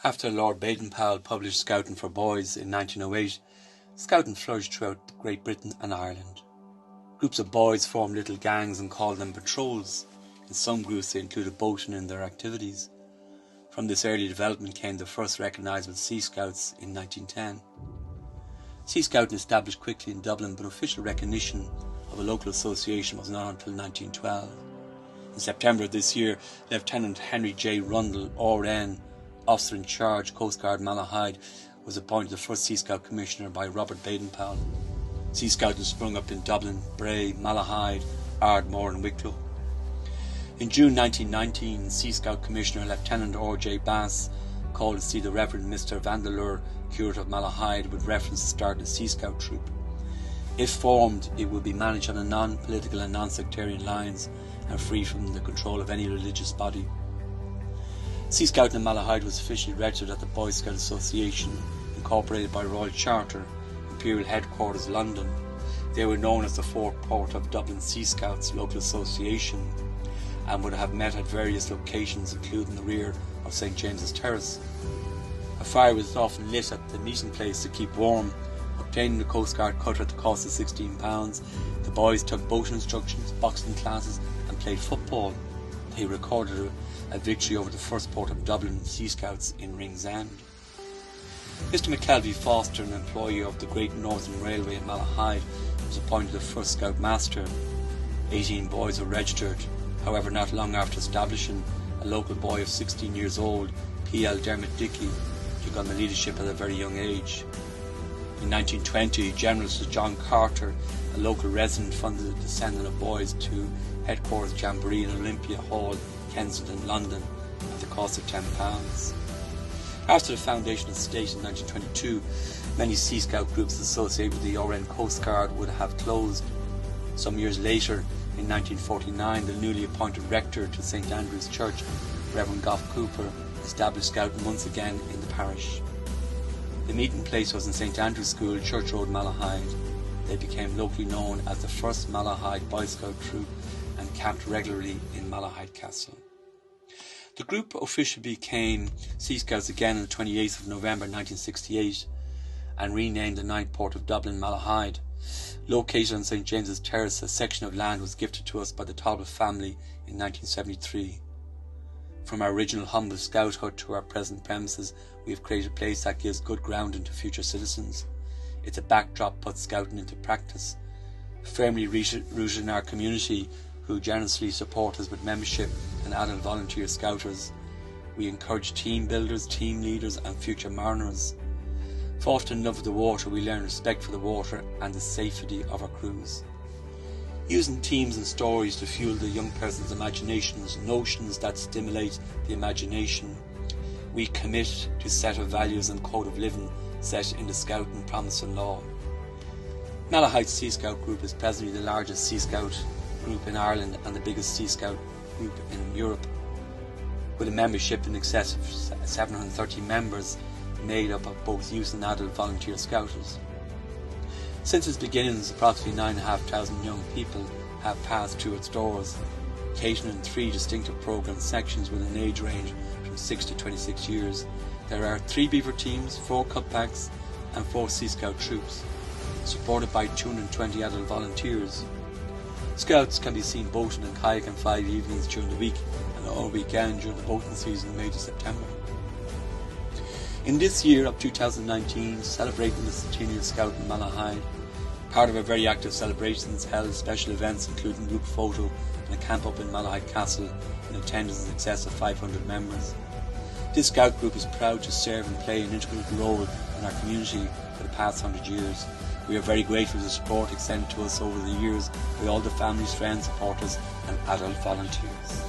After Lord Baden-Powell published Scouting for Boys in 1908, Scouting flourished throughout Great Britain and Ireland. Groups of boys formed little gangs and called them patrols. In some groups they included boating in their activities. From this early development came the first recognisable Sea Scouts in 1910. Sea Scouting established quickly in Dublin, but official recognition of a local association was not until 1912. In September of this year, Lieutenant Henry J. Rundle, RN, Officer in Charge, Coast Guard Malahide, was appointed the first Sea Scout Commissioner by Robert Baden-Powell. Sea Scouting sprung up in Dublin, Bray, Malahide, Ardmore and Wicklow. In June 1919, Sea Scout Commissioner Lieutenant R.J. Bass called to see the Reverend Mr. Vandeleur, curate of Malahide, with reference to start a Sea Scout troop. If formed, it would be managed on a non-political and non-sectarian lines and free from the control of any religious body. Sea Scouting in Malahide was officially registered at the Boy Scout Association, incorporated by Royal Charter, Imperial Headquarters, London. They were known as the Fourth Port of Dublin Sea Scouts Local Association and would have met at various locations, including the rear of St. James's Terrace. A fire was often lit at the meeting place to keep warm. Obtaining the Coast Guard cutter at the cost of £16, the boys took boating instructions, boxing classes and played football. They recorded a victory over the First Port of Dublin Sea Scouts in Ringsend. Mr. McKelvey Foster, an employee of the Great Northern Railway in Malahide, was appointed the first Scout Master. 18 boys were registered. However, not long after establishing, a local boy of 16 years old, P.L. Dermot Dickey, took on the leadership at a very young age. In 1920, General Sir John Carter, a local resident, funded the sending of boys to Headquarters Jamboree in Olympia Hall, Kensington, London, at the cost of £10. After the foundation of the state in 1922, many Sea Scout groups associated with the RN Coast Guard would have closed. Some years later, in 1949, the newly appointed rector to St. Andrew's Church, Reverend Gough Cooper, established Scouting once again in the parish. The meeting place was in St. Andrew's School, Church Road, Malahide. They became locally known as the first Malahide Boy Scout troop and camped regularly in Malahide Castle. The group officially became Sea Scouts again on the 28th of November 1968 and renamed the Ninth Port of Dublin, Malahide. Located on St. James's Terrace, a section of land was gifted to us by the Talbot family in 1973. From our original humble scout hut to our present premises, we have created a place that gives good grounding to future citizens. It's a backdrop puts Scouting into practice, firmly rooted in our community, who generously support us with membership and adult volunteer scouters. We encourage team builders, team leaders and future mariners. Fostering love of the water, we learn respect for the water and the safety of our crews. Using teams and stories to fuel the young person's imaginations, notions that stimulate the imagination, we commit to a set of values and code of living set in the Scouting Promise and Law. Malahide Sea Scout Group is presently the largest Sea Scout group in Ireland and the biggest Sea Scout group in Europe, with a membership in excess of 730 members made up of both youth and adult volunteer scouters. Since its beginnings, approximately 9,500 young people have passed through its doors, catering in 3 distinctive programme sections with an age range from 6 to 26 years. There are 3 beaver teams, 4 cutbacks and 4 Sea Scout troops, supported by 220 adult volunteers. Scouts can be seen boating and kayaking 5 evenings during the week and all weekend during the boating season in May to September. In this year of 2019, celebrating the Centenary of Scouting in Malahide, part of our very active celebrations held special events including group photo and a camp up in Malahide Castle in attendance in excess of 500 members. This Scout group is proud to serve and play an integral role in our community for the past 100 years. We are very grateful for the support extended to us over the years by all the families, friends, supporters and adult volunteers.